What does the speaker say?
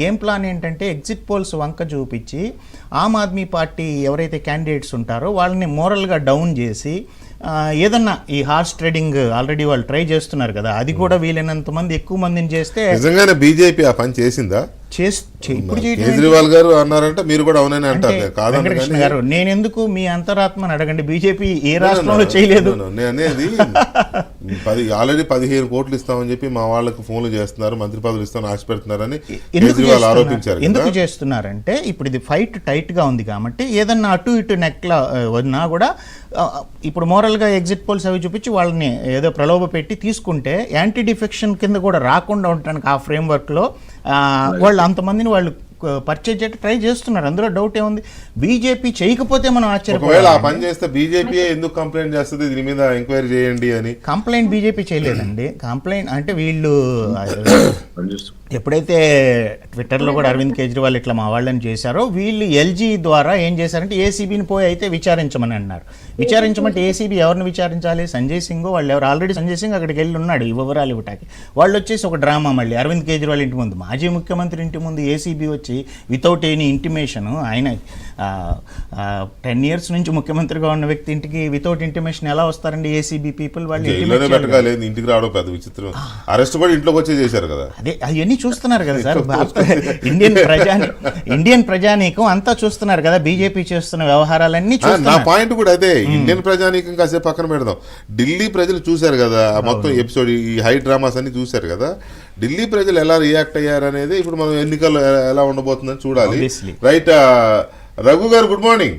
Game plan ఏంటంటే exit polls వంక చూపించి ఆమ్ ఆద్మీ పార్టీ ఎవరైతే క్యాండిడేట్స్ ఉంటారో వాళ్ళని మోరల్గా డౌన్ చేసి ఏదన్నా ఈ హార్స్ ట్రేడింగ్ ఆల్రెడీ వాళ్ళు ట్రై చేస్తున్నారు కదా, అది కూడా వీలైనంత మంది ఎక్కువ మందిని చేస్తే. నిజంగానే బీజేపీ ఆ పని చేసిందా? ఇప్పుడు కేజ్రీవాల్ గారు అన్నారంటే మీరు కూడా అవునని అంటారు. వెంకటకృష్ణ గారు, నేను ఎందుకు మీ అంతరాత్మని అడగండి, బీజేపీ ఏ రాష్ట్రంలో చేయలేదు. నేను అనేది ఆల్రెడీ 15 కోట్లు ఇస్తామని చెప్పి మా వాళ్ళకి ఫోన్లు చేస్తున్నారు, మంత్రి పదవులు ఇస్తామని ఆశ పెడుతున్నారని కేజ్రీవాల్ ఆరోపించారు. ఎందుకు చేస్తున్నారంటే ఇప్పుడు ఇది ఫైట్ టైట్ గా ఉంది కాబట్టి ఏదన్నా అటు ఇటు నెక్లా వదినా కూడా ఇప్పుడు మోరల్గా ఎగ్జిట్ పోల్స్ అవి చూపించి వాళ్ళని ఏదో ప్రలోభ పెట్టి తీసుకుంటే యాంటీ డిఫెక్షన్ కింద కూడా రాకుండా ఉండటానికి ఆ ఫ్రేమ్వర్క్లో వాళ్ళు అంతమందిని వాళ్ళు పర్చేజ్ చేయడం ట్రై చేస్తున్నారు. అందులో డౌట్ ఏముంది? బీజేపీ చేయకపోతే మనం ఆశ్చర్యపోవాలి. ఆ పని చేస్తే బీజేపీ ఎందుకు కంప్లైంట్ చేస్తుంది దీని మీద ఎంక్వైరీ చేయండి అని? కంప్లైంట్ బీజేపీ చేయలేదండి. కంప్లైంట్ అంటే వీళ్ళు ఎప్పుడైతే ట్విట్టర్లో కూడా అరవింద్ కేజ్రీవాల్ ఇట్లా మా వాళ్ళని చేశారో, వీళ్ళు ఎల్జీ ద్వారా ఏం చేశారంటే ఏసీబీని పోయి అయితే విచారించమని అన్నారు. విచారించమంటే ఏసీబీ ఎవరిని విచారించాలి? సంజయ్ సింగ్ వాళ్ళు ఎవరు? ఆల్రెడీ సంజయ్ సింగ్ అక్కడికి వెళ్ళి ఉన్నాడు ఈ వివరాలు ఇవ్వటానికి. వాళ్ళు వచ్చేసి ఒక డ్రామా మళ్ళీ అరవింద్ కేజ్రీవాల్ ఇంటి ముందు, మాజీ ముఖ్యమంత్రి ఇంటి ముందు ఏసీబీ వచ్చి వితౌట్ ఎనీ ఇంటిమేషన్, ఆయన 10 years నుంచి ముఖ్యమంత్రిగా ఉన్న వ్యక్తి ఇంటికి వితౌట్ ఇంటిమేషన్ ఎలా వస్తారండి ఏసీబీ పీపుల్? వాళ్ళు ఇంటికి రావడం పెద్ద విచిత్రం. అరెస్ట్ కూడా ఇంట్లోకి వచ్చే చేశారు కదా. అదే అవన్నీ చూస్తున్నారు కదా సార్, ఇండియన్ ప్రజానీకం అంతా చూస్తున్నారు కదా బీజేపీ చేస్తున్న వ్యవహారాలన్నీ. నా పాయింట్ కూడా అదే, ఇండియన్ ప్రజానీకం కాసేపు పక్కన పెడదాం. ఢిల్లీ ప్రజలు చూశారు కదా మొత్తం ఎపిసోడ్, ఈ హై డ్రామాస్ అన్ని చూశారు కదా. ఢిల్లీ ప్రజలు ఎలా రియాక్ట్ అయ్యారు అనేది ఇప్పుడు మనం ఎన్నికల్లో ఎలా ఉండబోతుందని చూడాలి. రైట్, రఘు గారు గుడ్ మార్నింగ్.